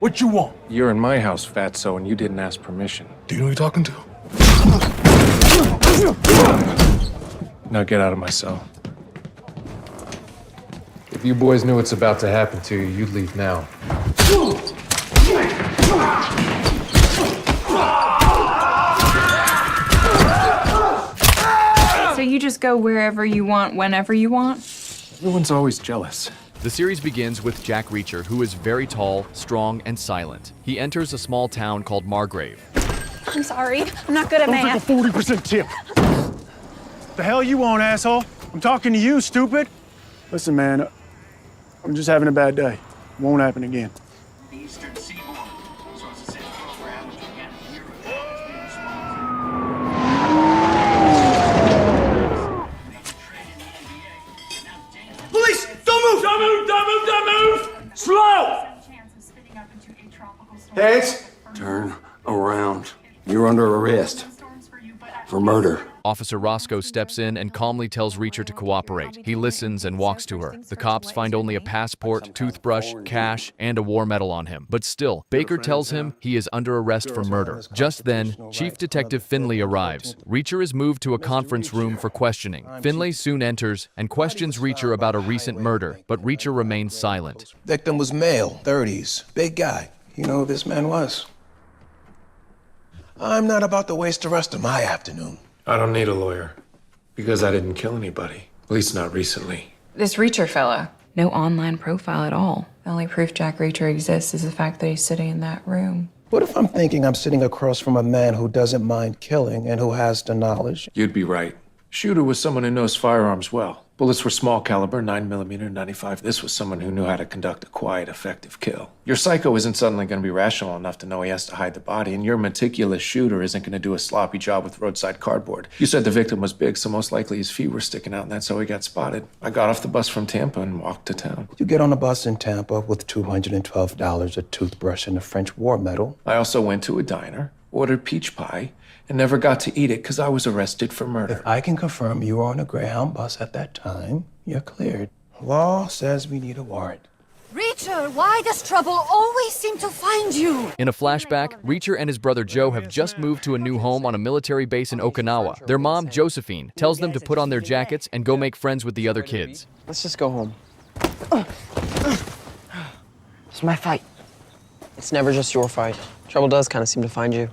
What you want? You're in my house, fatso, and you didn't ask permission. Do you know who you're talking to? Now get out of my cell. If you boys knew what's about to happen to you, you'd leave now. So you just go wherever you want, whenever you want? Everyone's always jealous. The series begins with Jack Reacher, who is very tall, strong, and silent. He enters a small town called Margrave. I'm sorry. I'm not good at math. Don't take a 40% tip. The hell you want, asshole? I'm talking to you, stupid. Listen, man, I'm just having a bad day. Won't happen again. Eastern Seaboard. Sources say the program, which began a year ago, has been responsible. Police! Don't move! Don't move! Don't move! Don't move! Slow! Heads! Turn around. You're under arrest for murder. Officer Roscoe steps in and calmly tells Reacher to cooperate. He listens and walks to her. The cops find only a passport, toothbrush, cash, and a war medal on him. But still, Baker tells him he is under arrest for murder. Just then, Chief Detective Finlay arrives. Reacher is moved to a conference room for questioning. Finlay soon enters and questions Reacher about a recent murder, but Reacher remains silent. Victim was male, 30s, big guy. You know who this man was? I'm not about to waste the rest of my afternoon. I don't need a lawyer, because I didn't kill anybody. At least not recently. This Reacher fella, no online profile at all. The only proof Jack Reacher exists is the fact that he's sitting in that room. What if I'm thinking I'm sitting across from a man who doesn't mind killing and who has the knowledge? You'd be right. Shooter was someone who knows firearms well. Bullets were small caliber, 9mm, 95. This was someone who knew how to conduct a quiet, effective kill. Your psycho isn't suddenly going to be rational enough to know he has to hide the body, and your meticulous shooter isn't going to do a sloppy job with roadside cardboard. You said the victim was big, so most likely his feet were sticking out, and that's how he got spotted. I got off the bus from Tampa and walked to town. You get on a bus in Tampa with $212, a toothbrush, and a French war medal. I also went to a diner, ordered peach pie, and never got to eat it because I was arrested for murder. If I can confirm you were on a Greyhound bus at that time, you're cleared. Law says we need a warrant. Reacher, why does trouble always seem to find you? In a flashback, Reacher and his brother Joe have just moved to a new home on a military base in Okinawa. Their mom, Josephine, tells them to put on their jackets and go make friends with the other kids. Let's just go home. It's my fight. It's never just your fight. Trouble does kind of seem to find you.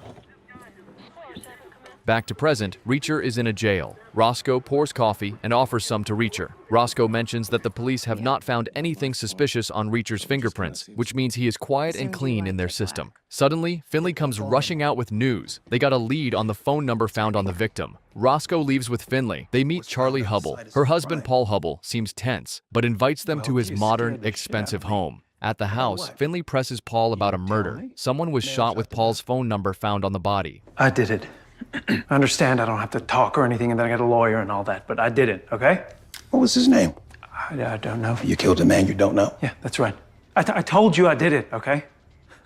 Back to present, Reacher is in a jail. Roscoe pours coffee and offers some to Reacher. Roscoe mentions that the police have not found anything suspicious on Reacher's fingerprints, which means he is quiet and clean in their system. Suddenly, Finlay comes rushing out with news. They got a lead on the phone number found on the victim. Roscoe leaves with Finlay. They meet Charlie Hubble. Her husband, Paul Hubble, seems tense, but invites them to his modern, expensive home. At the house, Finlay presses Paul about a murder. Someone was shot with Paul's phone number found on the body. I did it. I understand I don't have to talk or anything and then I got a lawyer and all that, but I did it, okay? What was his name? I don't know. You killed a man you don't know? Yeah, that's right. I told you I did it, okay?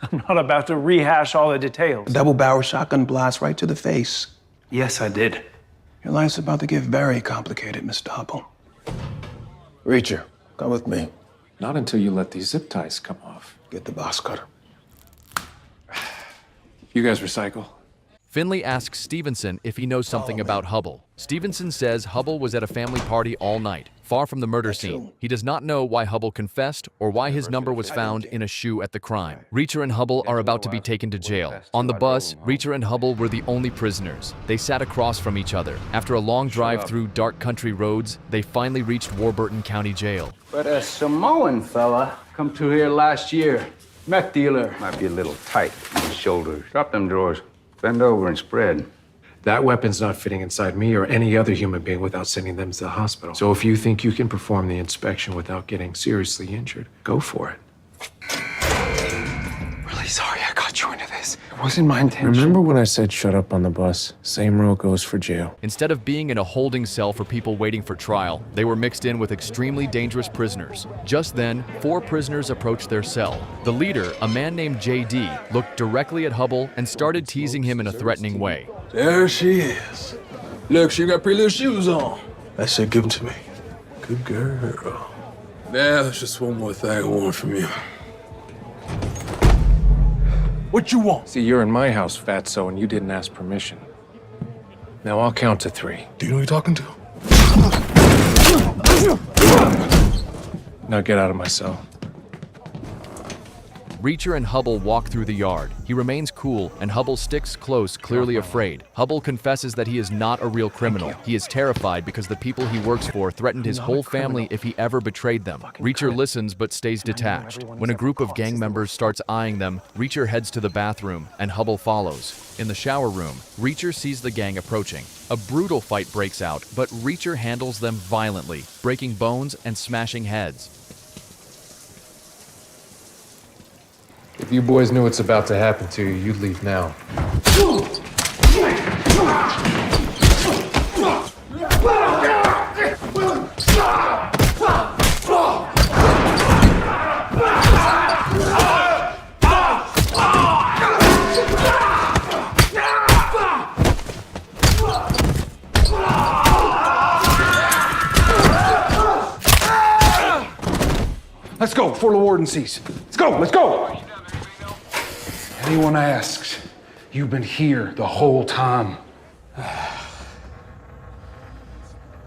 I'm not about to rehash all the details. A double-barrel shotgun blast right to the face. Yes, I did. Your life's about to get very complicated, Mr. Hubble. Reacher, come with me. Not until you let these zip ties come off. Get the box cutter. You guys recycle? Finlay asks Stevenson if he knows something about Hubble. Stevenson says Hubble was at a family party all night, far from the murder scene. He does not know why Hubble confessed or why his number was found in a shoe at the crime. Reacher and Hubble are about to be taken to jail. On the bus, Reacher and Hubble were the only prisoners. They sat across from each other. After a long drive through dark country roads, they finally reached Warburton County Jail. But a Samoan fella come through here last year. Meth dealer. Might be a little tight on the shoulders. Drop them drawers. Bend over and spread. That weapon's not fitting inside me or any other human being without sending them to the hospital. So if you think you can perform the inspection without getting seriously injured, go for it. Really sorry I got you into this. It wasn't my intention. Remember when I said shut up on the bus? Same rule goes for jail. Instead of being in a holding cell for people waiting for trial, they were mixed in with extremely dangerous prisoners. Just then, 4 prisoners approached their cell. The leader, a man named J.D., looked directly at Hubble and started teasing him in a threatening way. There she is. Look, she got pretty little shoes on. I said give them to me. Good girl. Now, there's just one more thing I want from you. What you want? See, you're in my house, fatso, and you didn't ask permission. Now I'll count to 3. Do you know who you're talking to? Now get out of my cell. Reacher and Hubble walk through the yard. He remains cool, and Hubble sticks close, clearly afraid. Hubble confesses that he is not a real criminal. He is terrified because the people he works for threatened his whole family if he ever betrayed them. Reacher listens but stays detached. When a group of gang members starts eyeing them, Reacher heads to the bathroom, and Hubble follows. In the shower room, Reacher sees the gang approaching. A brutal fight breaks out, but Reacher handles them violently, breaking bones and smashing heads. If you boys knew what's about to happen to you, you'd leave now. Let's go before the warden sees. Let's go, let's go! Anyone asks, you've been here the whole time.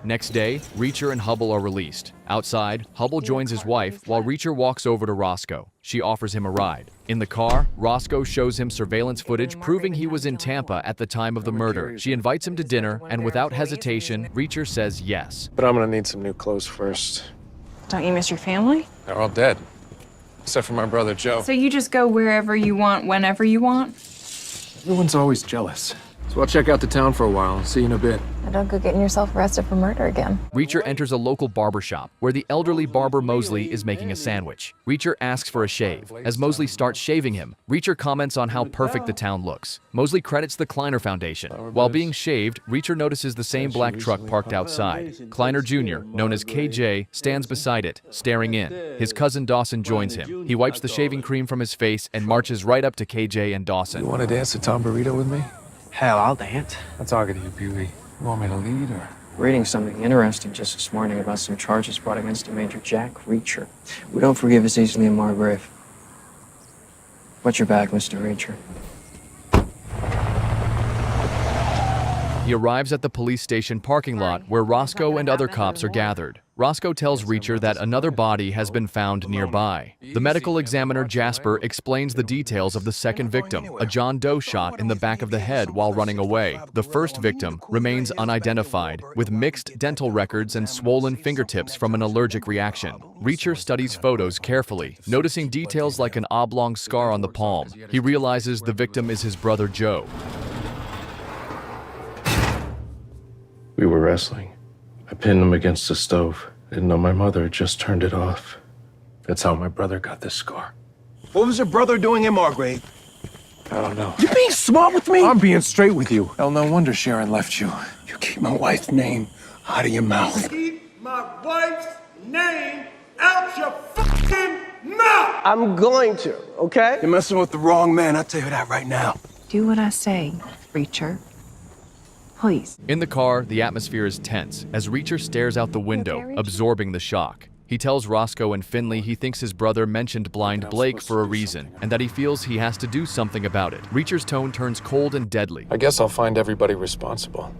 Next day, Reacher and Hubble are released. Outside, Hubble joins his wife while Reacher walks over to Roscoe. She offers him a ride. In the car, Roscoe shows him surveillance footage proving he was in Tampa at the time of the murder. She invites him to dinner, and without hesitation, Reacher says yes. But I'm gonna need some new clothes first. Don't you miss your family? They're all dead. Except for my brother, Joe. So you just go wherever you want, whenever you want? Everyone's always jealous. So I'll check out the town for a while and see you in a bit. And don't go getting yourself arrested for murder again. Reacher enters a local barber shop where the elderly barber Mosley is making a sandwich. Reacher asks for a shave. As Mosley starts shaving him, Reacher comments on how perfect the town looks. Mosley credits the Kliner Foundation. While being shaved, Reacher notices the same black truck parked outside. Kliner Jr., known as KJ, stands beside it, staring in. His cousin Dawson joins him. He wipes the shaving cream from his face and marches right up to KJ and Dawson. You want to dance a Tom Burrito with me? Hell, I'll dance. I'm talking to you, Pee-wee. You want me to lead or? Reading something interesting just this morning about some charges brought against a Major Jack Reacher. We don't forgive as easily in Margrave. What's your back, Mr. Reacher? He arrives at the police station parking lot where Roscoe and other cops are gathered. Roscoe tells Reacher that another body has been found nearby. The medical examiner Jasper explains the details of the second victim, a John Doe shot in the back of the head while running away. The first victim remains unidentified, with mixed dental records and swollen fingertips from an allergic reaction. Reacher studies photos carefully, noticing details like an oblong scar on the palm. He realizes the victim is his brother Joe. We were wrestling. I pinned him against the stove. Didn't know my mother had just turned it off. That's how my brother got this scar. What was your brother doing in Margrave? I don't know. You being smart with me? I'm being straight with you. Hell, no wonder Sharon left you. You keep my wife's name out of your mouth. Keep my wife's name out your fucking mouth! I'm going to, okay? You're messing with the wrong man, I'll tell you that right now. Do what I say, Reacher. Please. In the car, the atmosphere is tense as Reacher stares out the window, absorbing the shock. He tells Roscoe and Finlay he thinks his brother mentioned blind Blake for a reason, and that he feels he has to do something about it. Reacher's tone turns cold and deadly. I guess I'll find everybody responsible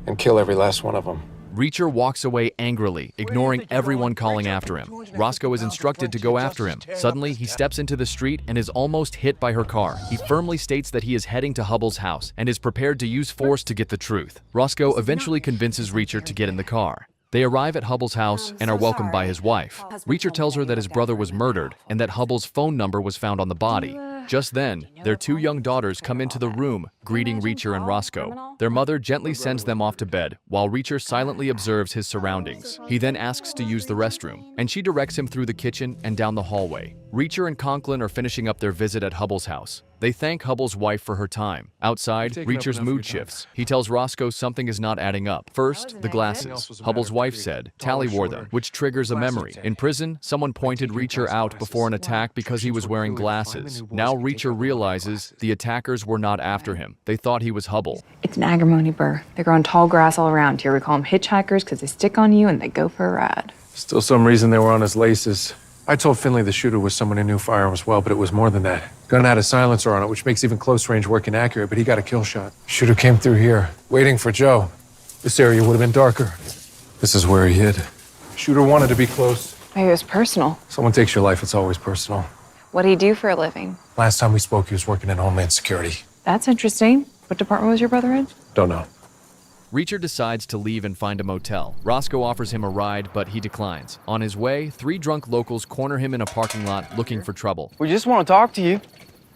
and kill every last one of them. Reacher walks away angrily, ignoring everyone calling after him. Roscoe is instructed to go after him. Suddenly, he steps into the street and is almost hit by her car. He firmly states that he is heading to Hubble's house and is prepared to use force to get the truth. Roscoe eventually convinces Reacher to get in the car. They arrive at Hubble's house and are welcomed by his wife. Reacher tells her that his brother was murdered and that Hubble's phone number was found on the body. Just then, their two young daughters come into the room, greeting Reacher and Roscoe. Their mother gently sends them off to bed, while Reacher silently observes his surroundings. He then asks to use the restroom, and she directs him through the kitchen and down the hallway. Reacher and Conklin are finishing up their visit at Hubble's house. They thank Hubble's wife for her time. Outside, Reacher's mood shifts. He tells Roscoe something is not adding up. First, the glasses. Hubble's wife said Tally wore them, which triggers a memory. In prison, someone pointed Reacher out before an attack because he was wearing glasses. Now Reacher realizes the attackers were not after him. They thought he was Hubble. It's an agrimony burr. They grow on tall grass all around here. We call them hitchhikers because they stick on you and they go for a ride. Still some reason they were on his laces. I told Finlay the shooter was someone who knew firearms well, but it was more than that. Gun had a silencer on it, which makes even close range work inaccurate, but he got a kill shot. Shooter came through here, waiting for Joe. This area would have been darker. This is where he hid. Shooter wanted to be close. Maybe it was personal. Someone takes your life, it's always personal. What do you do for a living? Last time we spoke, he was working in Homeland Security. That's interesting. What department was your brother in? Don't know. Reacher decides to leave and find a motel. Roscoe offers him a ride, but he declines. On his way, 3 drunk locals corner him in a parking lot looking for trouble. We just want to talk to you.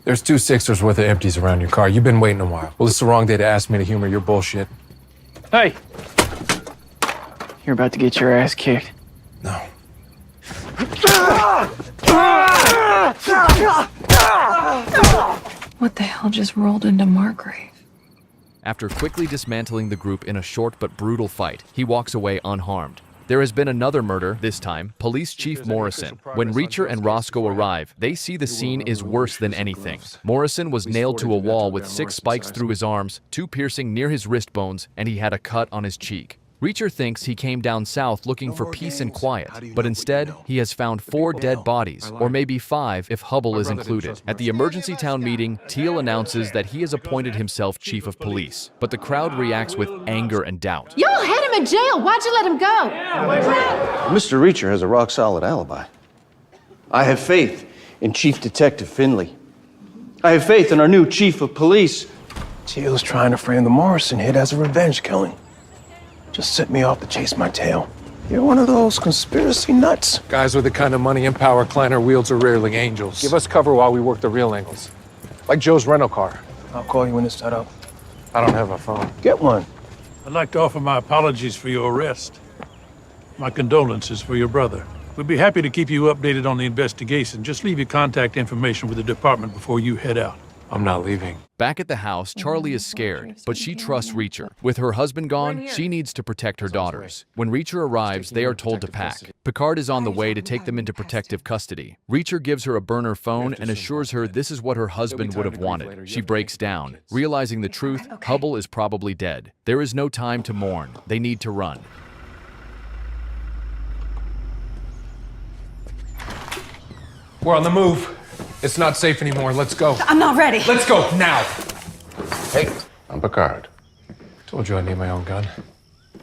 There's 2 Sixers worth of empties around your car. You've been waiting a while. Well, it's the wrong day to ask me to humor your bullshit. Hey! You're about to get your ass kicked. No. What the hell just rolled into Margrave? After quickly dismantling the group in a short but brutal fight, he walks away unharmed. There has been another murder, this time Police Chief Morrison. When Reacher and Roscoe arrive, they see the scene is worse than anything. Morrison was nailed to a wall with 6 spikes through his arms, 2 piercing near his wrist bones, and he had a cut on his cheek. Reacher thinks he came down south looking for peace and quiet, but instead, he has found 4 dead bodies, or maybe 5 if Hubble is included. At the emergency town meeting, Teal announces that he has appointed himself chief of police, but the crowd reacts with anger and doubt. Y'all had him in jail. Why'd you let him go? Mr. Reacher has a rock-solid alibi. I have faith in Chief Detective Finlay. I have faith in our new chief of police. Teal's trying to frame the Morrison hit as a revenge killing. Just set me off to chase my tail. You're one of those conspiracy nuts. Guys with the kind of money and power Kliner wields are rarely angels. Give us cover while we work the real angles. Like Joe's rental car. I'll call you when it's set up. I don't have a phone. Get one. I'd like to offer my apologies for your arrest. My condolences for your brother. We'd be happy to keep you updated on the investigation. Just leave your contact information with the department before you head out. I'm not leaving. Back at the house, Charlie is scared, but she trusts Reacher. With her husband gone, she needs to protect her daughters. When Reacher arrives, they are told to pack. Picard is on the way to take them into protective custody. Reacher gives her a burner phone and assures her this is what her husband would have wanted. She breaks down. Realizing the truth, Hubble is probably dead. There is no time to mourn. They need to run. We're on the move. It's not safe anymore. Let's go. I'm not ready. Let's go, now! Hey, I'm Picard. Told you I need my own gun.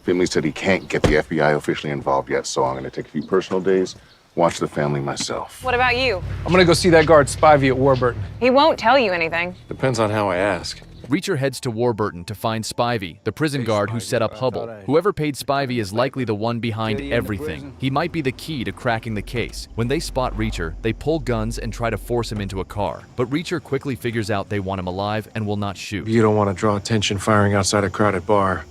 Finlay said he can't get the FBI officially involved yet, so I'm gonna take a few personal days, watch the family myself. What about you? I'm gonna go see that guard Spivey at Warburton. He won't tell you anything. Depends on how I ask. Reacher heads to Warburton to find Spivey, the prison guard who set up Hubble. Whoever paid Spivey is likely the one behind everything. He might be the key to cracking the case. When they spot Reacher, they pull guns and try to force him into a car. But Reacher quickly figures out they want him alive and will not shoot. You don't want to draw attention firing outside a crowded bar.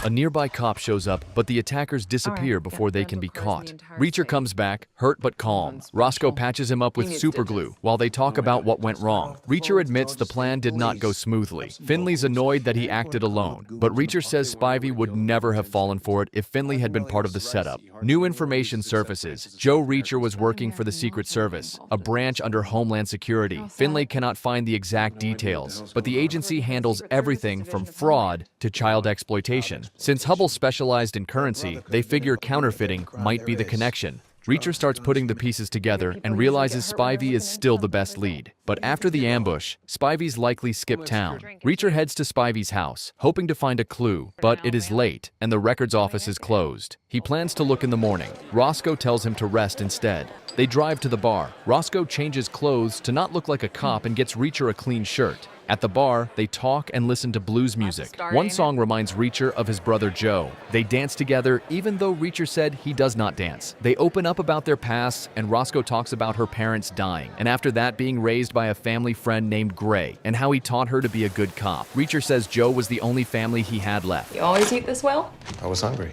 A nearby cop shows up, but the attackers disappear before they can be caught. Reacher comes back, hurt but calm. Roscoe patches him up with superglue while they talk about what went wrong. Reacher admits the plan did not go smoothly. Finlay's annoyed that he acted alone, but Reacher says Spivey would never have fallen for it if Finlay had been part of the setup. New information surfaces. Joe Reacher was working for the Secret Service, a branch under Homeland Security. Finlay cannot find the exact details, but the agency handles everything from fraud to child exploitation. Since Hubble specialized in currency, they figure counterfeiting might be the connection. Reacher starts putting the pieces together and realizes Spivey is still the best lead. But after the ambush, Spivey's likely skipped town. Reacher heads to Spivey's house, hoping to find a clue, but it is late and the records office is closed. He plans to look in the morning. Roscoe tells him to rest instead. They drive to the bar. Roscoe changes clothes to not look like a cop and gets Reacher a clean shirt. At the bar, they talk and listen to blues music. One song reminds Reacher of his brother Joe. They dance together even though Reacher said he does not dance. They open up about their pasts and Roscoe talks about her parents dying, and after that being raised by a family friend named Gray, and how he taught her to be a good cop. Reacher says Joe was the only family he had left. You always eat this well? I was hungry.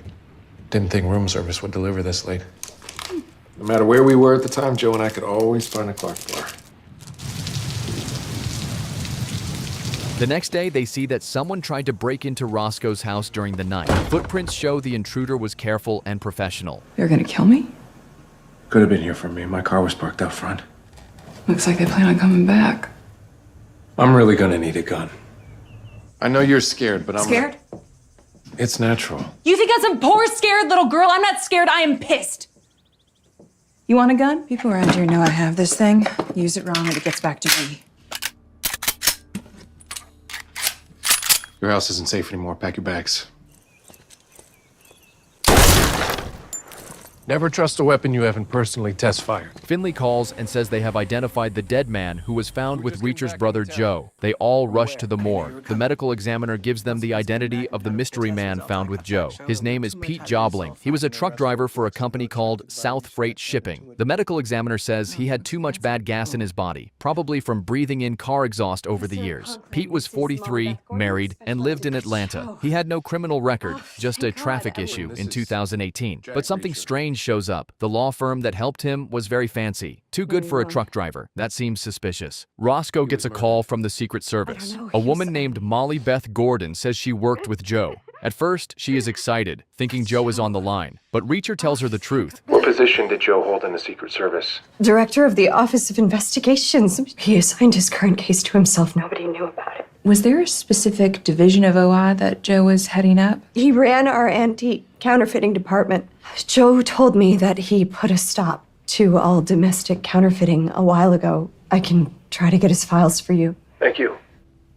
Didn't think room service would deliver this late. No matter where we were at the time, Joe and I could always find a Clark bar. The next day, they see that someone tried to break into Roscoe's house during the night. Footprints show the intruder was careful and professional. They're gonna kill me? Could have been here for me. My car was parked out front. Looks like they plan on coming back. I'm really gonna need a gun. I know you're scared, but I'm Scared? It's natural. You think I'm some poor, scared little girl? I'm not scared, I am pissed. You want a gun? People around here know I have this thing. Use it wrong and it gets back to me. Your house isn't safe anymore. Pack your bags. Never trust a weapon you haven't personally test fired. Finlay calls and says they have identified the dead man who was found with Reacher's brother Joe. They all rush to the morgue. The medical examiner gives them the identity of the mystery man found with Joe. His name is Pete Jobling. He was a truck driver for a company called South Freight Shipping. The medical examiner says he had too much bad gas in his body, probably from breathing in car exhaust over the years. Pete was 43, married, and lived in Atlanta. He had no criminal record, just a traffic issue in 2018. But something strange shows up. The law firm that helped him was very fancy. Too good for a truck driver. That seems suspicious. Roscoe gets a call from the Secret Service. A woman named Molly Beth Gordon says she worked with Joe. At first, she is excited, thinking Joe is on the line. But Reacher tells her the truth. What position did Joe hold in the Secret Service? Director of the Office of Investigations. He assigned his current case to himself. Nobody knew about it. Was there a specific division of OI that Joe was heading up? He ran our anti-counterfeiting department. Joe told me that he put a stop to all domestic counterfeiting a while ago. I can try to get his files for you. Thank you.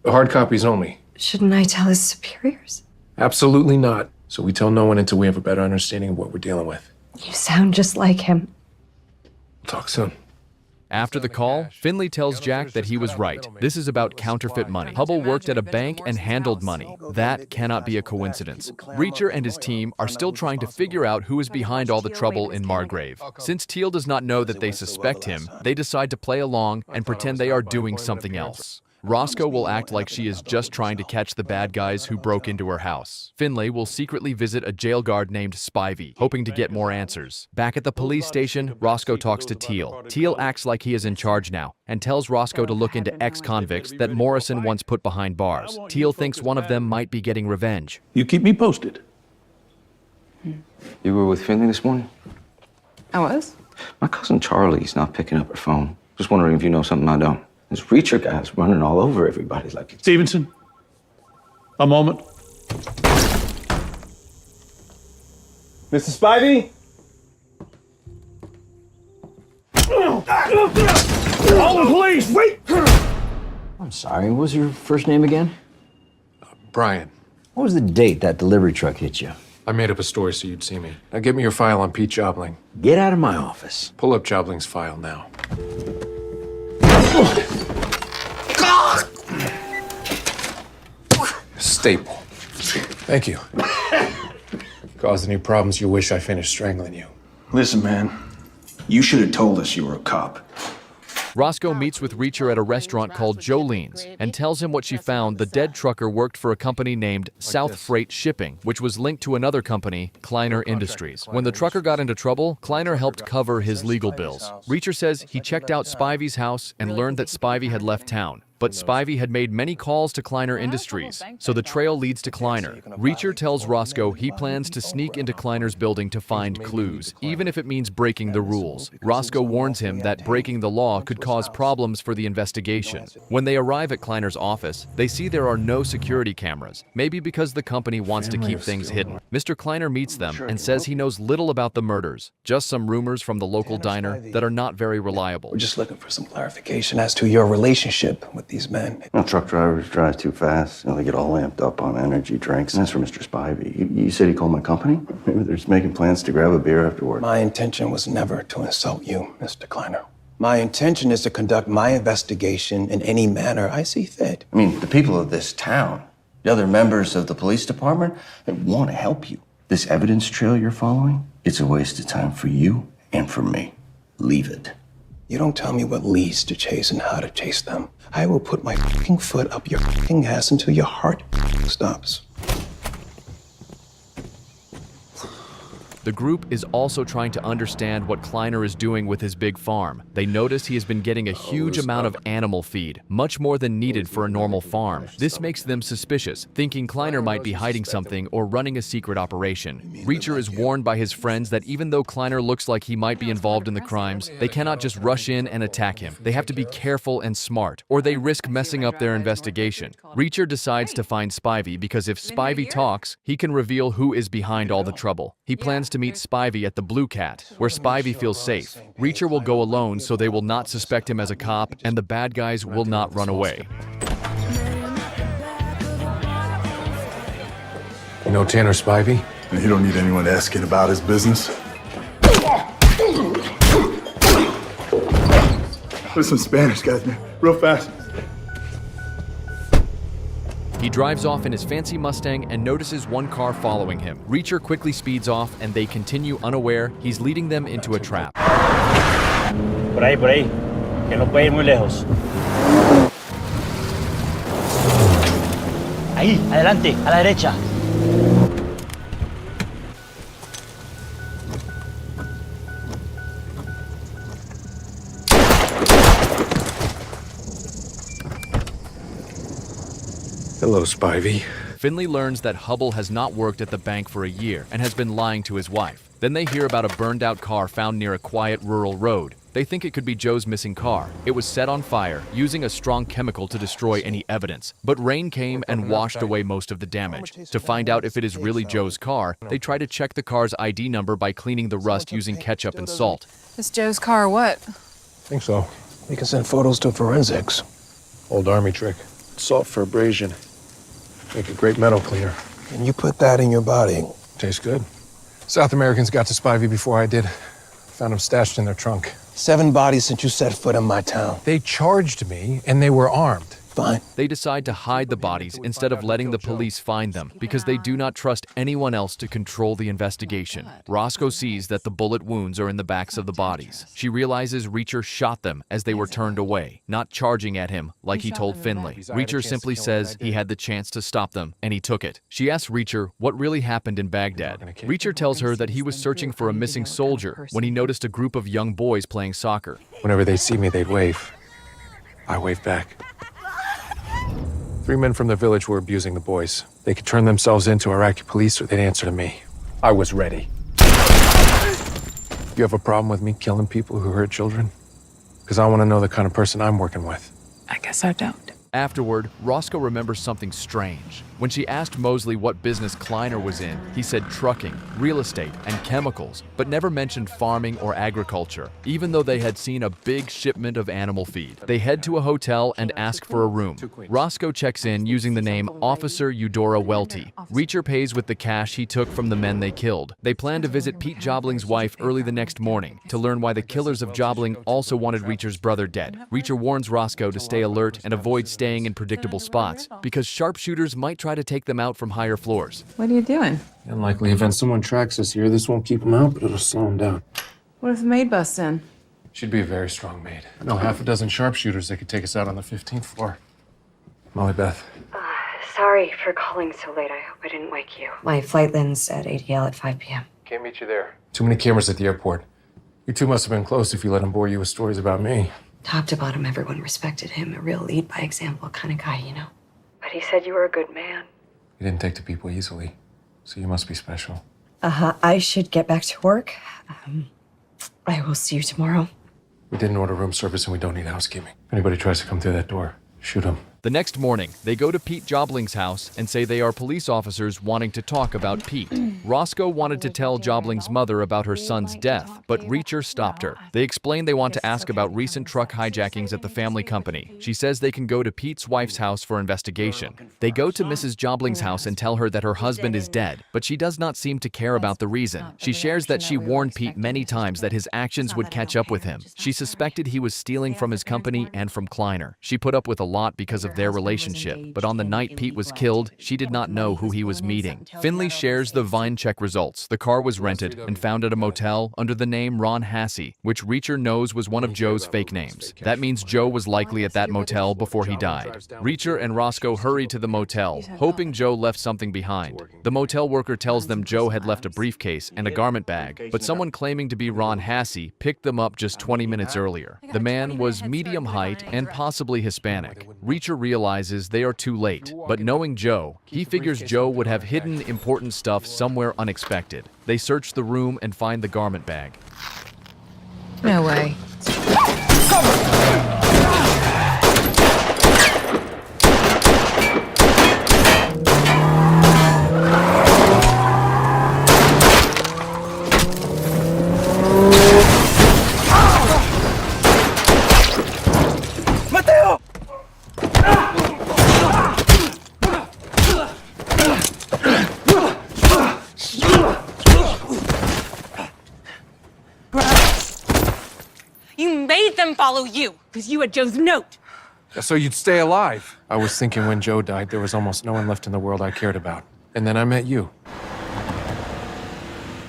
The hard copies only. Shouldn't I tell his superiors? Absolutely not. So we tell no one until we have a better understanding of what we're dealing with. You sound just like him. We'll talk soon. After the call, Finlay tells Jack that he was right. This is about counterfeit money. Hubble worked at a bank and handled money. That cannot be a coincidence. Reacher and his team are still trying to figure out who is behind all the trouble in Margrave. Since Teal does not know that they suspect him, they decide to play along and pretend they are doing something else. Roscoe will act like she is just trying to catch the bad guys who broke into her house. Finlay will secretly visit a jail guard named Spivey, hoping to get more answers. Back at the police station, Roscoe talks to Teal. Teal acts like he is in charge now and tells Roscoe to look into ex-convicts that Morrison once put behind bars. Teal thinks one of them might be getting revenge. You keep me posted. You were with Finlay this morning? I was? My cousin Charlie's not picking up her phone. Just wondering if you know something I don't. This Reacher guy's running all over everybody like it's... Stevenson, a moment. Mr. Spivey? All the police, wait! I'm sorry, what was your first name again? Brian. What was the date that delivery truck hit you? I made up a story so you'd see me. Now get me your file on Pete Jobling. Get out of my office. Pull up Jobling's file now. Staple. Thank you. Caused any problems you wish I finished strangling you? Listen, man. You should have told us you were a cop. Roscoe meets with Reacher at a restaurant called Jolene's and tells him what she found. The dead trucker worked for a company named South Freight Shipping, which was linked to another company, Kliner Industries. When the trucker got into trouble, Kliner helped cover his legal bills. Reacher says he checked out Spivey's house and learned that Spivey had left town. But Spivey had made many calls to Kliner Industries, so the trail leads to Kliner. Reacher tells Roscoe he plans to sneak into Kliner's building to find clues, even if it means breaking the rules. Roscoe warns him that breaking the law could cause problems for the investigation. When they arrive at Kliner's office, they see there are no security cameras, maybe because the company wants to keep things hidden. Mr. Kliner meets them and says he knows little about the murders, just some rumors from the local diner that are not very reliable. We're just looking for some clarification as to your relationship with these men. Truck drivers drive too fast. They get all amped up on energy drinks. And that's for Mr. Spivey. You said he called my company? Maybe they're just making plans to grab a beer afterward. My intention was never to insult you, Mr. Kliner. My intention is to conduct my investigation in any manner I see fit. I mean, the people of this town, the other members of the police department, they want to help you. This evidence trail you're following, it's a waste of time for you and for me. Leave it. You don't tell me what leads to chase and how to chase them. I will put my fucking foot up your fucking ass until your heart stops. The group is also trying to understand what Kliner is doing with his big farm. They notice he has been getting a huge amount of animal feed, much more than needed for a normal farm. This makes them suspicious, thinking Kliner might be hiding something or running a secret operation. Reacher is warned by his friends that even though Kliner looks like he might be involved in the crimes, they cannot just rush in and attack him. They have to be careful and smart, or they risk messing up their investigation. Reacher decides to find Spivey because if Spivey talks, he can reveal who is behind all the trouble. He plans to meet Spivey at the Blue Cat, where Spivey feels safe. Reacher will go alone so they will not suspect him as a cop, and the bad guys will not run away. You know Tanner Spivey? He don't need anyone asking about his business. There's some Spanish guys, man. Real fast. He drives off in his fancy Mustang and notices one car following him. Reacher quickly speeds off and they continue unaware he's leading them into a trap. Por ahí, que no puede ir muy lejos. Ahí, adelante, a la derecha. Hello, Spivey. Finlay learns that Hubble has not worked at the bank for a year and has been lying to his wife. Then they hear about a burned-out car found near a quiet rural road. They think it could be Joe's missing car. It was set on fire, using a strong chemical to destroy any evidence. But rain came and washed away most of the damage. To find out if it is really Joe's car, they try to check the car's ID number by cleaning the rust using ketchup and salt. It's Joe's car or what? Think so. We can send photos to forensics. Old army trick. Salt for abrasion. Make a great metal cleaner. And you put that in your body. Tastes good. South Americans got to Spivey before I did. Found him stashed in their trunk. 7 bodies since you set foot in my town. They charged me, and they were armed. Fine. They decide to hide the bodies instead of letting the police find them because they do not trust anyone else to control the investigation. Roscoe sees that the bullet wounds are in the backs of the bodies. She realizes Reacher shot them as they were turned away, not charging at him like he told Finlay. Reacher simply says he had the chance to stop them, and he took it. She asks Reacher what really happened in Baghdad. Reacher tells her that he was searching for a missing soldier when he noticed a group of young boys playing soccer. Whenever they see me, they'd wave. I wave back. 3 men from the village were abusing the boys. They could turn themselves into Iraqi police or they'd answer to me. I was ready. You have a problem with me killing people who hurt children? Because I want to know the kind of person I'm working with. I guess I don't. Afterward, Roscoe remembers something strange. When she asked Mosley what business Kliner was in, he said trucking, real estate, and chemicals, but never mentioned farming or agriculture, even though they had seen a big shipment of animal feed. They head to a hotel and ask for a room. Roscoe checks in using the name Officer Eudora Welty. Reacher pays with the cash he took from the men they killed. They plan to visit Pete Jobling's wife early the next morning to learn why the killers of Jobling also wanted Reacher's brother dead. Reacher warns Roscoe to stay alert and avoid staying in predictable spots because sharpshooters might try to take them out from higher floors. What are you doing? Unlikely event someone tracks us here. This won't keep them out, but it'll slow them down. What if the maid busts in? She'd be a very strong maid. I know half a dozen sharpshooters that could take us out on the 15th floor. Molly Beth. Sorry for calling so late. I hope I didn't wake you. My flight lands at ATL at 5 p.m. Can't meet you there. Too many cameras at the airport. You two must have been close if you let him bore you with stories about me. Top to bottom, everyone respected him. A real lead by example kind of guy, you know. But he said you were a good man. You didn't take to people easily, so you must be special. I should get back to work. I will see you tomorrow. We didn't order room service and we don't need housekeeping. If anybody tries to come through that door, shoot them. The next morning, they go to Pete Jobling's house and say they are police officers wanting to talk about Pete. Roscoe wanted to tell Jobling's mother about her son's death, but Reacher stopped her. They explain they want to ask about recent truck hijackings at the family company. She says they can go to Pete's wife's house for investigation. They go to Mrs. Jobling's house and tell her that her husband is dead, but she does not seem to care about the reason. She shares that she warned Pete many times that his actions would catch up with him. She suspected he was stealing from his company and from Kliner. She put up with a lot because of their relationship, but on the night Pete was killed, she did not know who he was meeting. Finlay shares the Vine again check results. The car was rented and found at a motel under the name Ron Hassey, which Reacher knows was one of Joe's fake names. That means Joe was likely at that motel before he died. Reacher and Roscoe hurry to the motel, hoping Joe left something behind. The motel worker tells them Joe had left a briefcase and a garment bag, but someone claiming to be Ron Hassey picked them up just 20 minutes earlier. The man was medium height and possibly Hispanic. Reacher realizes they are too late, but knowing Joe, he figures Joe would have hidden important stuff somewhere unexpected. They search the room and find the garment bag. No way. You made them follow you, because you had Joe's note. So you'd stay alive. I was thinking when Joe died, there was almost no one left in the world I cared about. And then I met you.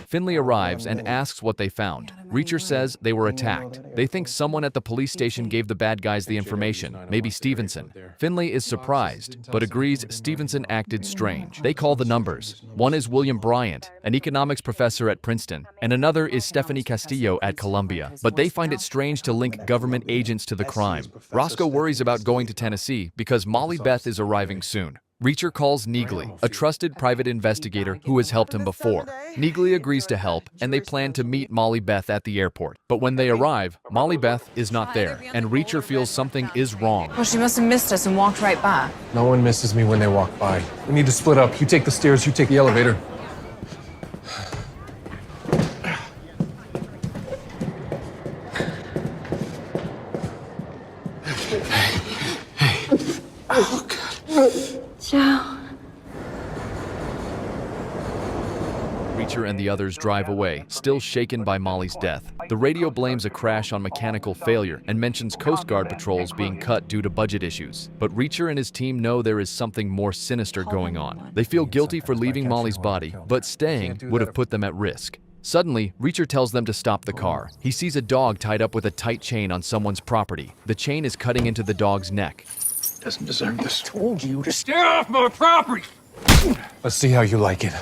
Finlay arrives and asks what they found. Reacher says they were attacked. They think someone at the police station gave the bad guys the information, maybe Stevenson. Finlay is surprised, but agrees Stevenson acted strange. They call the numbers. One is William Bryant, an economics professor at Princeton, and another is Stephanie Castillo at Columbia. But they find it strange to link government agents to the crime. Roscoe worries about going to Tennessee because Molly Beth is arriving soon. Reacher calls Neagley, a trusted private investigator who has helped him before. Neagley agrees to help, and they plan to meet Molly Beth at the airport. But when they arrive, Molly Beth is not there, and Reacher feels something is wrong. Well, she must have missed us and walked right by. No one misses me when they walk by. We need to split up. You take the stairs, you take the elevator. Oh, God. Joe. Reacher and the others drive away, still shaken by Molly's death. The radio blames a crash on mechanical failure and mentions Coast Guard patrols being cut due to budget issues. But Reacher and his team know there is something more sinister going on. They feel guilty for leaving Molly's body, but staying would have put them at risk. Suddenly, Reacher tells them to stop the car. He sees a dog tied up with a tight chain on someone's property. The chain is cutting into the dog's neck. Doesn't deserve this. Told you to stay off my property. Let's see how you like it.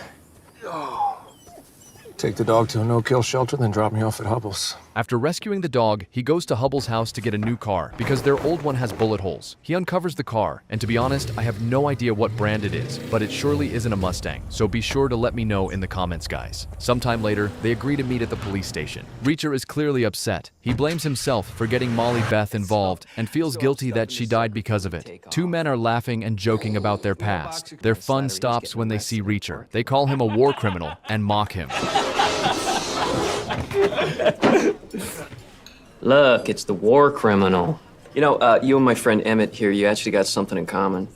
Take the dog to a no-kill shelter, then drop me off at Hubble's. After rescuing the dog, he goes to Hubble's house to get a new car because their old one has bullet holes. He uncovers the car, and to be honest, I have no idea what brand it is, but it surely isn't a Mustang, so be sure to let me know in the comments, guys. Sometime later, they agree to meet at the police station. Reacher is clearly upset. He blames himself for getting Molly Beth involved and feels guilty that she died because of it. Two men are laughing and joking about their past. Their fun stops when they see Reacher. They call him a war criminal and mock him. Look, it's the war criminal. You know, you and my friend Emmett here, you actually got something in common.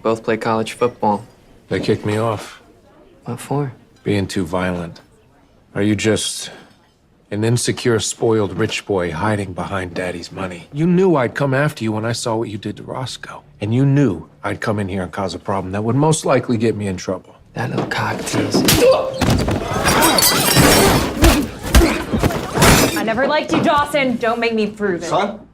Both play college football. They kicked me off. What for? Being too violent. Are you just an insecure, spoiled rich boy hiding behind daddy's money? You knew I'd come after you when I saw what you did to Roscoe. And you knew I'd come in here and cause a problem that would most likely get me in trouble. That little cock tease. I never liked you, Dawson. Don't make me prove it. Son,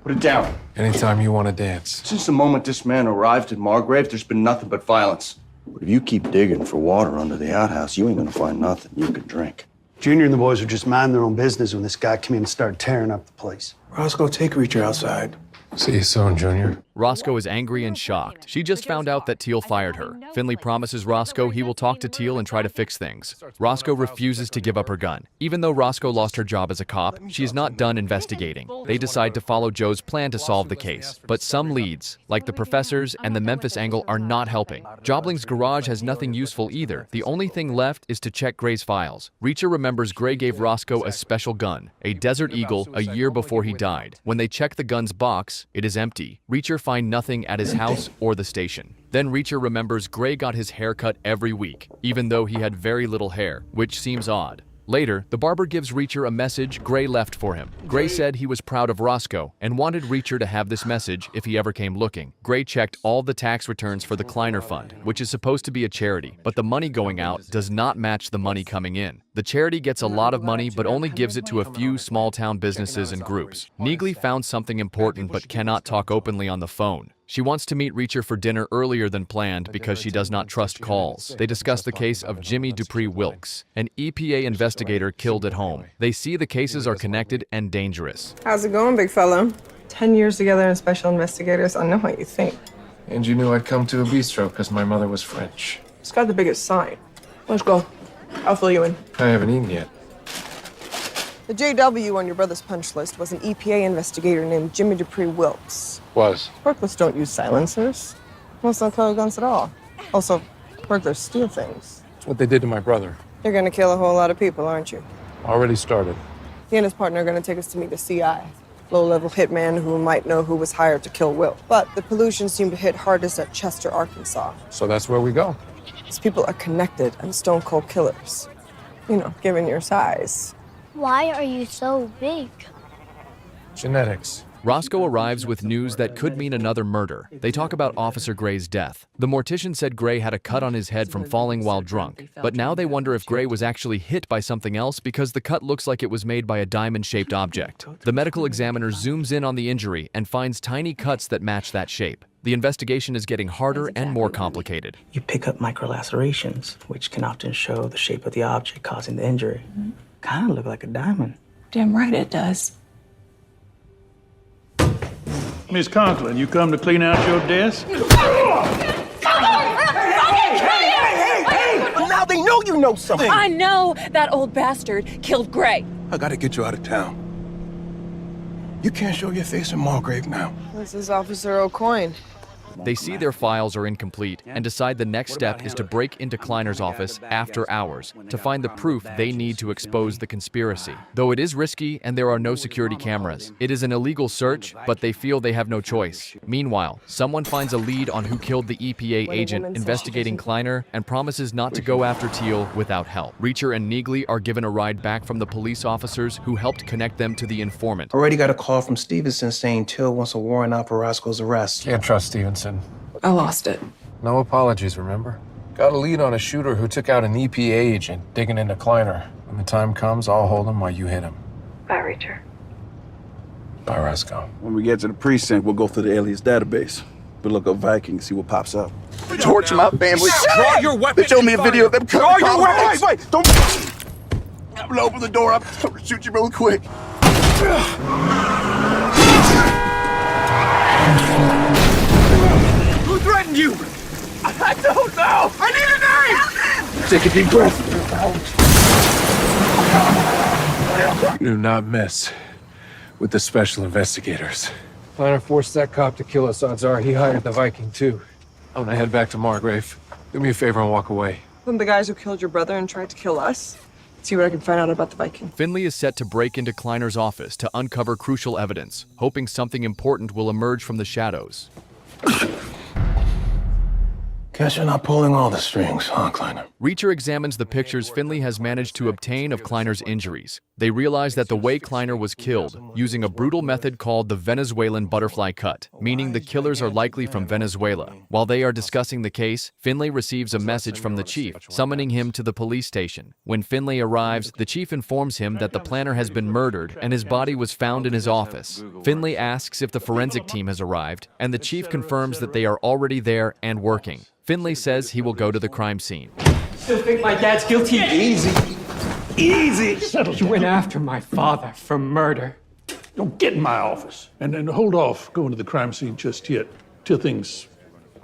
put it down. Anytime you want to dance. Since the moment this man arrived at Margrave, there's been nothing but violence. But if you keep digging for water under the outhouse, you ain't gonna find nothing you can drink. Junior and the boys were just minding their own business when this guy came in and started tearing up the place. Roscoe, take Reacher outside. See you soon, Junior. Roscoe is angry and shocked. She just found out that Teal fired her. Finlay promises Roscoe he will talk to Teal and try to fix things. Roscoe refuses to give up her gun. Even though Roscoe lost her job as a cop, she is not done investigating. They decide to follow Joe's plan to solve the case. But some leads, like the professors and the Memphis angle, are not helping. Jobling's garage has nothing useful either. The only thing left is to check Gray's files. Reacher remembers Gray gave Roscoe a special gun, a Desert Eagle, a year before he died. When they check the gun's box, it is empty. Reacher finds nothing at his house or the station. Then Reacher remembers Gray got his hair cut every week, even though he had very little hair, which seems odd. Later, the barber gives Reacher a message Gray left for him. Gray said he was proud of Roscoe and wanted Reacher to have this message if he ever came looking. Gray checked all the tax returns for the Kliner Fund, which is supposed to be a charity, but the money going out does not match the money coming in. The charity gets a lot of money but only gives it to a few small-town businesses and groups. Neagley found something important but cannot talk openly on the phone. She wants to meet Reacher for dinner earlier than planned because she does not trust calls. They discuss the case of Jimmy Dupree Wilkes, an EPA investigator killed at home. They see the cases are connected and dangerous. How's it going, big fella? 10 years together in special investigators. I know what you think. And you knew I'd come to a bistro because my mother was French. It's got the biggest sign. Let's go. I'll fill you in. I haven't eaten yet. The JW on your brother's punch list was an EPA investigator named Jimmy Dupree Wilkes. Was. Sparklers don't use silencers. Most don't carry guns at all. Also, burglars steal things. That's what they did to my brother. You're gonna kill a whole lot of people, aren't you? Already started. He and his partner are gonna take us to meet the CI, low-level hitman who might know who was hired to kill Will. But the pollution seemed to hit hardest at Chester, Arkansas. So that's where we go. These people are connected and stone-cold killers. You know, given your size. Why are you so big? Genetics. Roscoe arrives with news that could mean another murder. They talk about Officer Gray's death. The mortician said Gray had a cut on his head from falling while drunk, but now they wonder if Gray was actually hit by something else because the cut looks like it was made by a diamond-shaped object. The medical examiner zooms in on the injury and finds tiny cuts that match that shape. The investigation is getting harder and more complicated. You pick up microlacerations, which can often show the shape of the object causing the injury. Kind of look like a diamond. Damn right it does. Miss Conklin, you come to clean out your desk? Hey! Now they know you know something. I know that old bastard killed Gray. I gotta get you out of town. You can't show your face in Margrave now. This is Officer O'Coin. They see their files are incomplete and decide the next step is to break into Kliner's office after hours to find the proof they need to expose the conspiracy. Though it is risky and there are no security cameras, it is an illegal search, but they feel they have no choice. Meanwhile, someone finds a lead on who killed the EPA agent investigating Kliner and promises not to go after Teal without help. Reacher and Neagley are given a ride back from the police officers who helped connect them to the informant. Already got a call from Stevenson saying Teal wants a warrant out for Roscoe's arrest. Can't trust Stevenson. I lost it. No apologies, remember? Got a lead on a shooter who took out an EPA agent digging into Kliner. When the time comes, I'll hold him while you hit him. Bye, Reacher. Bye, Roscoe. When we get to the precinct, we'll go through the alias database. We'll look up Viking, see what pops up. Torch my family. Draw your weapon! They showed me a video of them Draw your weapon! Wait, don't... I'm gonna open the door. I'm gonna shoot you real quick. Who threatened you? I don't know! I need a name! Take a deep breath. Do not mess with the special investigators. Kliner forced that cop to kill us. Odds are he hired the Viking, too. I'm gonna head back to Margrave. Do me a favor and walk away. Then the guys who killed your brother and tried to kill us? See what I can find out about the Viking. Finlay is set to break into Kliner's office to uncover crucial evidence, hoping something important will emerge from the shadows. Guess you're not pulling all the strings, huh, Kliner? Reacher examines the pictures Finlay has managed to obtain of Kliner's injuries. They realize that the way Kliner was killed, using a brutal method called the Venezuelan butterfly cut, meaning the killers are likely from Venezuela. While they are discussing the case, Finlay receives a message from the chief, summoning him to the police station. When Finlay arrives, the chief informs him that the planner has been murdered and his body was found in his office. Finlay asks if the forensic team has arrived, and the chief confirms that they are already there and working. Finlay says he will go to the crime scene. Still think my dad's guilty? Easy. Easy. You went after my father for murder. Don't get in my office. And hold off going to the crime scene just yet, till things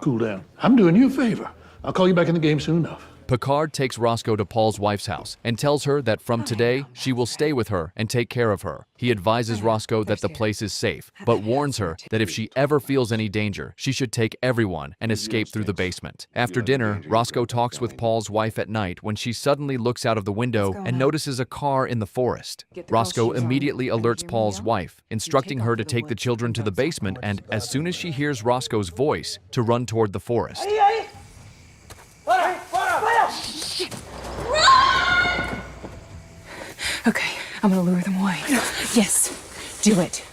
cool down. I'm doing you a favor. I'll call you back in the game soon enough. Picard takes Roscoe to Paul's wife's house and tells her that from today, she will stay with her and take care of her. He advises Roscoe that the place is safe, but warns her that if she ever feels any danger, she should take everyone and escape through the basement. After dinner, Roscoe talks with Paul's wife at night when she suddenly looks out of the window and notices a car in the forest. Roscoe immediately alerts Paul's wife, instructing her to take the children to the basement and, as soon as she hears Roscoe's voice, to run toward the forest. Okay, I'm gonna lure them away. Yes, do it.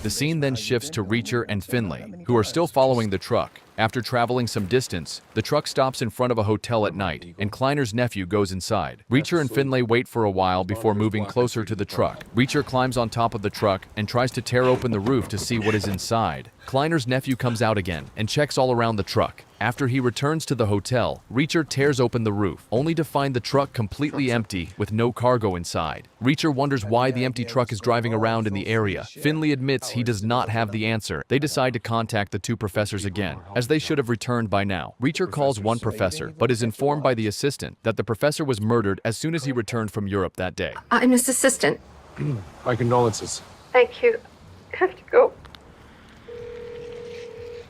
The scene then shifts to Reacher and Finlay, who are still following the truck. After traveling some distance, the truck stops in front of a hotel at night, and Kliner's nephew goes inside. Reacher and Finlay wait for a while before moving closer to the truck. Reacher climbs on top of the truck and tries to tear open the roof to see what is inside. Kliner's nephew comes out again and checks all around the truck. After he returns to the hotel, Reacher tears open the roof, only to find the truck completely empty with no cargo inside. Reacher wonders why the empty truck is driving around in the area. Finlay admits he does not have the answer. They decide to contact the two professors again, as they should have returned by now. Reacher calls one professor, but is informed by the assistant that the professor was murdered as soon as he returned from Europe that day. I'm his assistant. My condolences. Thank you. I have to go.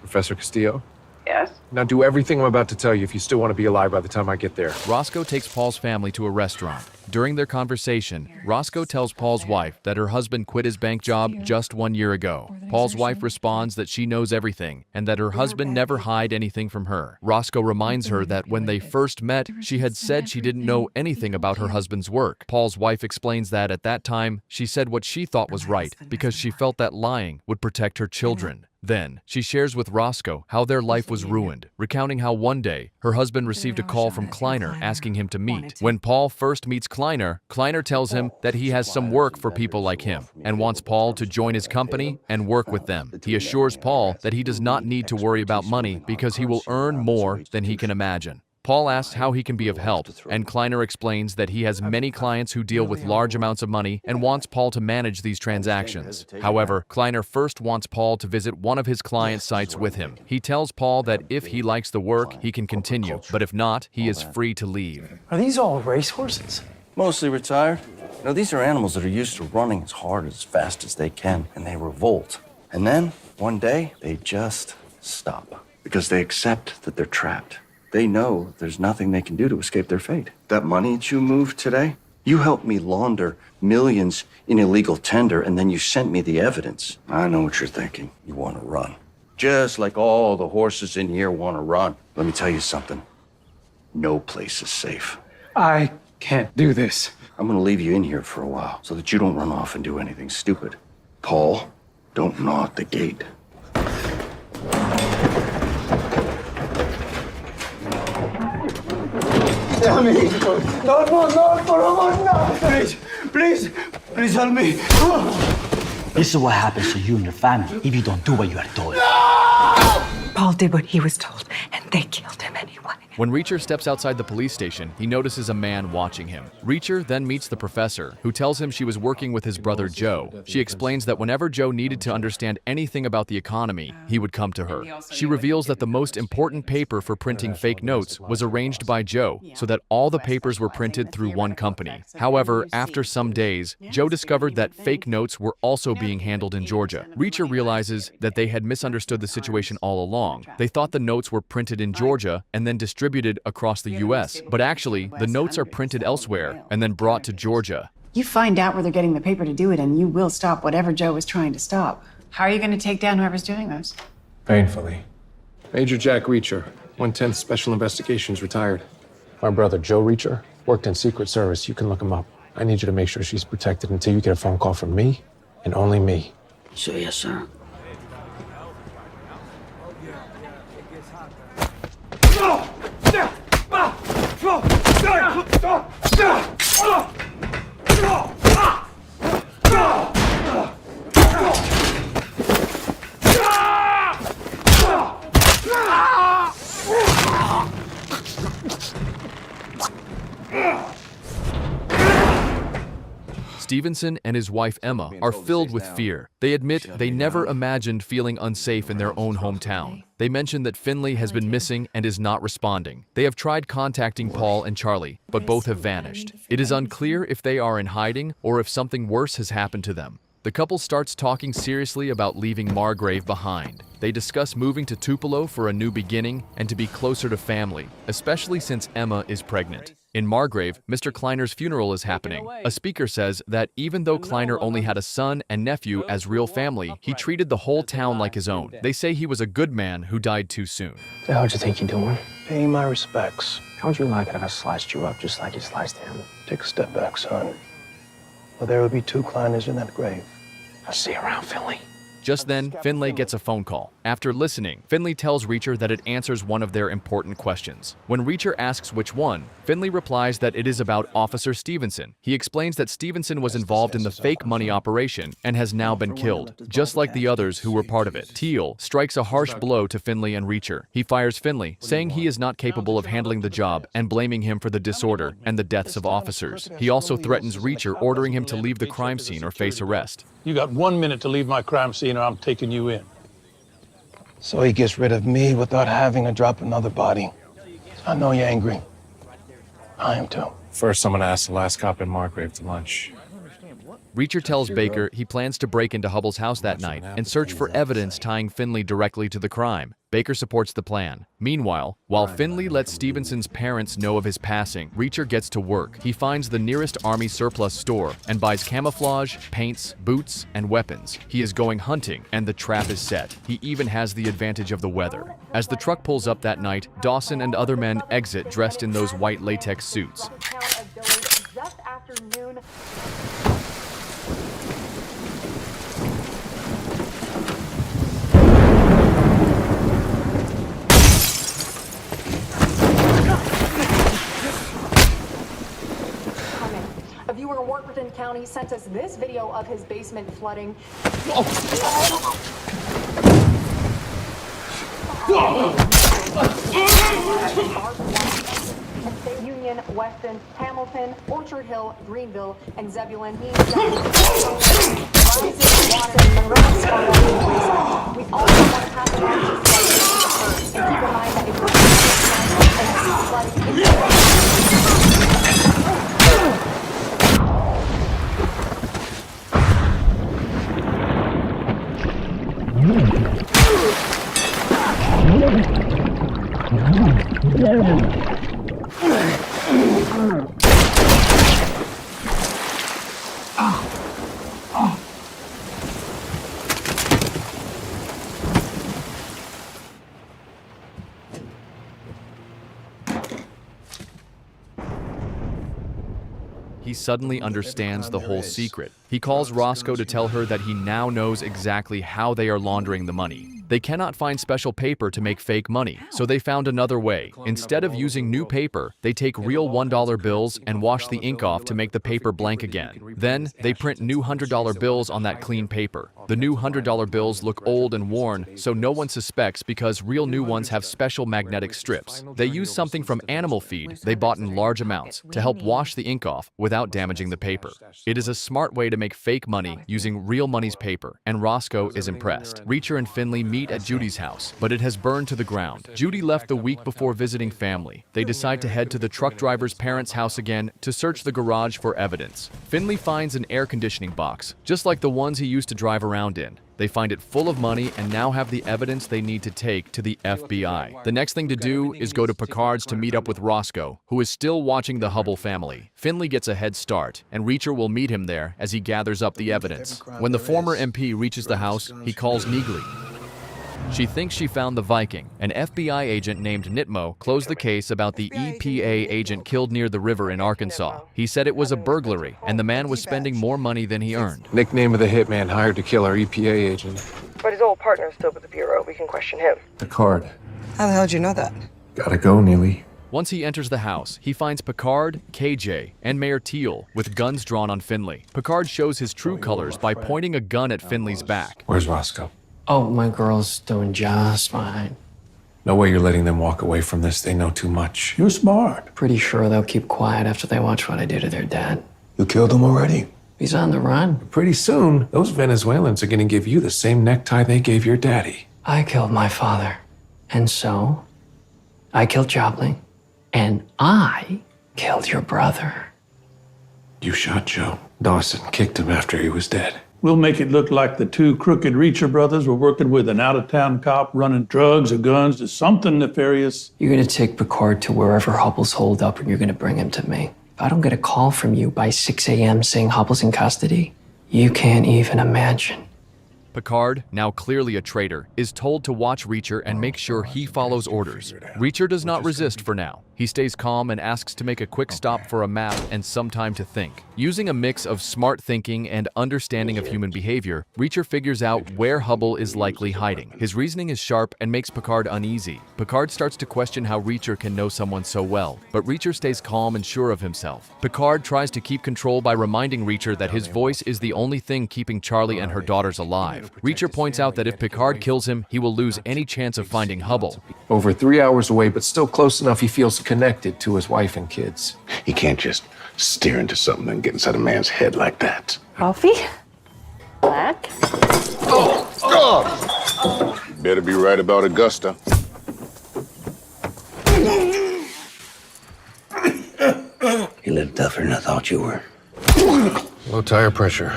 Professor Castillo? Yes? Now do everything I'm about to tell you if you still want to be alive by the time I get there. Roscoe takes Paul's family to a restaurant. During their conversation, Roscoe tells Paul's wife that her husband quit his bank job just 1 year ago. Paul's wife responds that she knows everything and that her husband never hid anything from her. Roscoe reminds her that when they first met, she had said she didn't know anything about her husband's work. Paul's wife explains that at that time, she said what she thought was right because she felt that lying would protect her children. Then, she shares with Roscoe how their life was ruined, recounting how one day, her husband received a call from Kliner asking him to meet. When Paul first meets Kliner, Kliner tells him that he has some work for people like him and wants Paul to join his company and work with them. He assures Paul that he does not need to worry about money because he will earn more than he can imagine. Paul asks how he can be of help, and Kliner explains that he has many clients who deal with large amounts of money and wants Paul to manage these transactions. However, Kliner first wants Paul to visit one of his client sites with him. He tells Paul that if he likes the work, he can continue, but if not, he is free to leave. Are these all racehorses? Mostly retired. You know, these are animals that are used to running as hard, as fast as they can, and they revolt. And then, one day, they just stop because they accept that they're trapped. They know there's nothing they can do to escape their fate. That money that you moved today, you helped me launder millions in illegal tender, and then you sent me the evidence. I know what you're thinking. You want to run. Just like all the horses in here want to run. Let me tell you something. No place is safe. I can't do this. I'm going to leave you in here for a while so that you don't run off and do anything stupid. Paul, don't gnaw at the gate. No, please help me. This is what happens to you and your family if you don't do what you are told. Paul did what he was told, and they killed him anyway. When Reacher steps outside the police station, he notices a man watching him. Reacher then meets the professor, who tells him she was working with his brother Joe. She explains that whenever Joe needed to understand anything about the economy, he would come to her. She reveals that the most important paper for printing fake notes was arranged by Joe, so that all the papers were printed through one company. However, after some days, Joe discovered that fake notes were also being handled in Georgia. Reacher realizes that they had misunderstood the situation all along. They thought the notes were printed in Georgia and then distributed across the U.S., but actually, the notes are printed elsewhere and then brought to Georgia. You find out where they're getting the paper to do it, and you will stop whatever Joe was trying to stop. How are you going to take down whoever's doing this? Painfully. Major Jack Reacher, 110th Special Investigations, retired. My brother Joe Reacher worked in Secret Service. You can look him up. I need you to make sure she's protected until you get a phone call from me and only me. So, yes, sir. Stevenson and his wife Emma are filled with fear. They admit they never imagined feeling unsafe in their own hometown. They mention that Finlay has been missing and is not responding. They have tried contacting Paul and Charlie, but both have vanished. It is unclear if they are in hiding or if something worse has happened to them. The couple starts talking seriously about leaving Margrave behind. They discuss moving to Tupelo for a new beginning and to be closer to family, especially since Emma is pregnant. In Margrave, Mr. Kliner's funeral is happening. A speaker says that even though Kliner only had a son and nephew as real family, he treated the whole town like his own. They say he was a good man who died too soon. What the hell do you think you're doing? Paying my respects. How would you like it if I sliced you up just like you sliced him? Take a step back, son. Well, there will be 2 Kliners in that grave. I'll see you around, Finlay. Just then, Finlay gets a phone call. After listening, Finlay tells Reacher that it answers one of their important questions. When Reacher asks which one, Finlay replies that it is about Officer Stevenson. He explains that Stevenson was involved in the fake money operation and has now been killed, just like the others who were part of it. Teal strikes a harsh blow to Finlay and Reacher. He fires Finlay, saying he is not capable of handling the job and blaming him for the disorder and the deaths of officers. He also threatens Reacher, ordering him to leave the crime scene or face arrest. You got 1 minute to leave my crime scene or I'm taking you in. So he gets rid of me without having to drop another body. I know you're angry. I am too. First, I'm gonna ask the last cop in Margrave to lunch. Reacher tells Baker he plans to break into Hubble's house that night and search for evidence tying Finlay directly to the crime. Baker supports the plan. Meanwhile, while Finlay lets Stevenson's parents know of his passing, Reacher gets to work. He finds the nearest army surplus store and buys camouflage, paints, boots, and weapons. He is going hunting, and the trap is set. He even has the advantage of the weather. As the truck pulls up that night, Dawson and other men exit dressed in those white latex suits. A viewer in Wharton County sent us this video of his basement flooding. Union, Weston, Hamilton, Orchard Hill, Greenville, and Zebulon. We also want to have the and keep in mind that He suddenly understands the whole secret. He calls Roscoe to tell her that he now knows exactly how they are laundering the money. They cannot find special paper to make fake money, so they found another way. Instead of using new paper, they take real $1 bills and wash the ink off to make the paper blank again. Then, they print new $100 bills on that clean paper. The new $100 bills look old and worn, so no one suspects because real new ones have special magnetic strips. They use something from animal feed they bought in large amounts to help wash the ink off without damaging the paper. It is a smart way to make fake money using real money's paper, and Roscoe is impressed. Reacher and Finlay meet at Judy's house, but it has burned to the ground. Judy left the week before visiting family. They decide to head to the truck driver's parents' house again to search the garage for evidence. Finlay finds an air conditioning box, just like the ones he used to drive around in. They find it full of money and now have the evidence they need to take to the FBI. The next thing to do is go to Picard's to meet up with Roscoe, who is still watching the Hubble family. Finlay gets a head start, and Reacher will meet him there as he gathers up the evidence. When the former MP reaches the house, he calls Neagley. She thinks she found the Viking. An FBI agent named Nitmo closed the case about the EPA agent killed near the river in Arkansas. He said it was a burglary, and the man was spending more money than he earned. Nickname of the hitman hired to kill our EPA agent. But his old partner is still with the Bureau. We can question him. Picard. How the hell did you know that? Gotta go, Neely. Once he enters the house, he finds Picard, KJ, and Mayor Teal with guns drawn on Finlay. Picard shows his true colors by pointing a gun at Finlay's back. Where's Roscoe? Oh, my girl's doing just fine. No way you're letting them walk away from this. They know too much. You're smart. Pretty sure they'll keep quiet after they watch what I do to their dad. You killed him already? He's on the run. Pretty soon, those Venezuelans are gonna give you the same necktie they gave your daddy. I killed my father. And so, I killed Jobling. And I killed your brother. You shot Joe. Dawson kicked him after he was dead. We'll make it look like the two crooked Reacher brothers were working with an out-of-town cop running drugs or guns to something nefarious. You're gonna take Picard to wherever Hubble's holed up and you're gonna bring him to me. If I don't get a call from you by 6 a.m. saying Hubble's in custody, you can't even imagine. Picard, now clearly a traitor, is told to watch Reacher and make sure he follows orders. Reacher does not resist for now. He stays calm and asks to make a quick stop for a map and some time to think. Using a mix of smart thinking and understanding of human behavior, Reacher figures out where Hubble is likely hiding. His reasoning is sharp and makes Picard uneasy. Picard starts to question how Reacher can know someone so well, but Reacher stays calm and sure of himself. Picard tries to keep control by reminding Reacher that his voice is the only thing keeping Charlie and her daughters alive. Reacher points out that if Picard kills him, he will lose any chance of finding Hubble. Over 3 hours away, but still close enough he feels connected to his wife and kids. You can't just stare into something and get inside a man's head like that. Coffee? Black? Better be right about Augusta. You live tougher than I thought you were. Low tire pressure.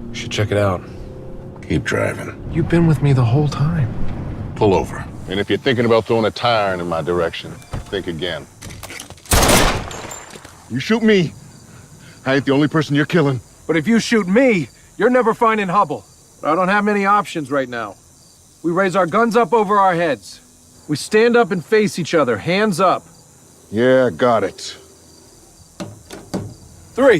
You should check it out. Keep driving. You've been with me the whole time. Pull over. And if you're thinking about throwing a tire in my direction, think again. You shoot me, I ain't the only person you're killing. But if you shoot me, you're never finding Hubble. I don't have many options right now. We raise our guns up over our heads. We stand up and face each other, hands up. Yeah, got it. 3.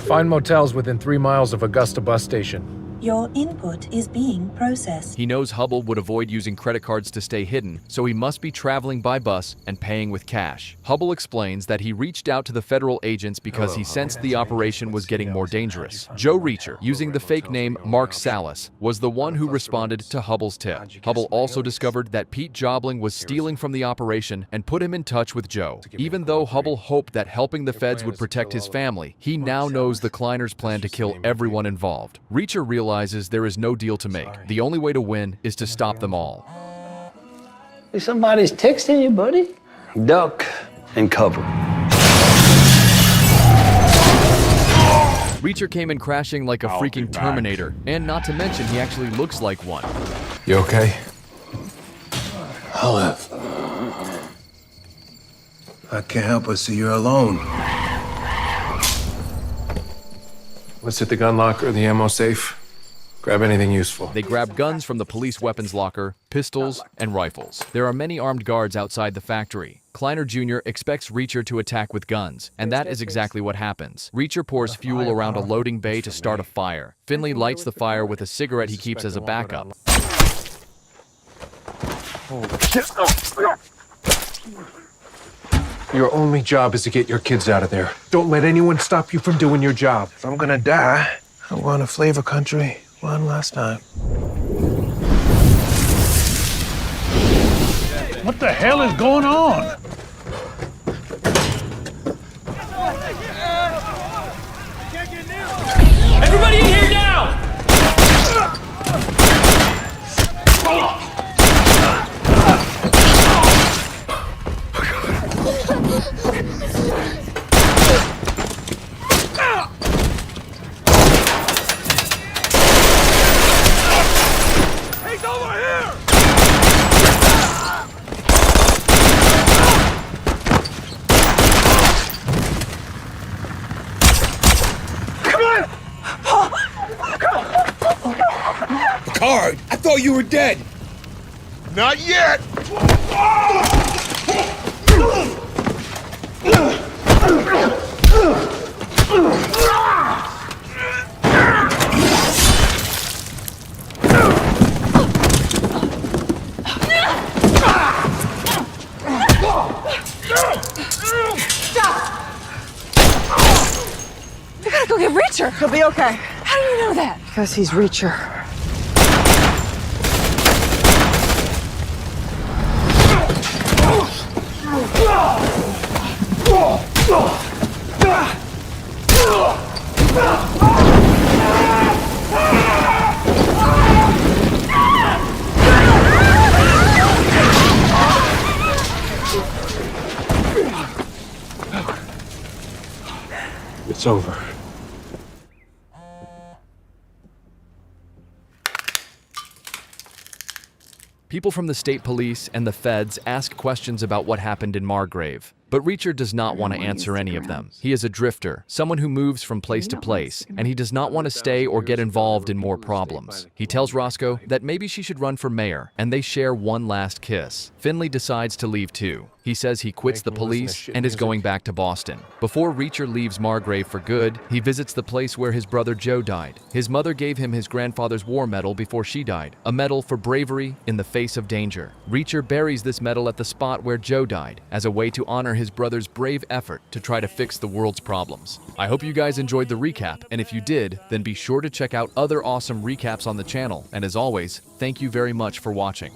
Find motels within 3 miles of Augusta bus station. Your input is being processed. He knows Hubble would avoid using credit cards to stay hidden, so he must be traveling by bus and paying with cash. Hubble explains that he reached out to the federal agents because he sensed the operation was getting more dangerous. Joe Reacher, using the fake name Mark Salas, was the one who responded to Hubble's tip. Hubble also discovered that Pete Jobling was stealing from the operation and put him in touch with Joe. Even though Hubble hoped that helping the feds would protect his family, he now knows the Kleiner's plan to kill everyone involved. Reacher realizes there is no deal to make. The only way to win is to stop them all. Hey, somebody's texting you, buddy. Duck and cover. Reacher came in crashing like a freaking Terminator, and not to mention he actually looks like one. You okay? I'll live. I can't help but see you're alone. Let's hit the gun locker, the ammo safe. Grab anything useful. They grab guns from the police weapons locker, pistols, and rifles. There are many armed guards outside the factory. Kliner Jr. expects Reacher to attack with guns, and that is exactly what happens. Reacher pours fuel around a loading bay to start a fire. Finlay lights the fire with a cigarette he keeps as a backup. Your only job is to get your kids out of there. Don't let anyone stop you from doing your job. If I'm gonna die, I'm going to flavor country one last time. What the hell is going on? Everybody in here now! He's over here! Picard, I thought you were dead. Not yet! We gotta go get Reacher. He'll be okay. How do you know that? Because he's Reacher. It's over. People from the state police and the feds ask questions about what happened in Margrave. But Reacher does not want to answer any of them. He is a drifter, someone who moves from place to place, and he does not want to stay or get involved in more problems. He tells Roscoe that maybe she should run for mayor, and they share one last kiss. Finlay decides to leave too. He says he quits the police and is going back to Boston. Before Reacher leaves Margrave for good, he visits the place where his brother Joe died. His mother gave him his grandfather's war medal before she died, a medal for bravery in the face of danger. Reacher buries this medal at the spot where Joe died, as a way to honor his brother's brave effort to try to fix the world's problems. I hope you guys enjoyed the recap, and if you did, then be sure to check out other awesome recaps on the channel. And as always, thank you very much for watching.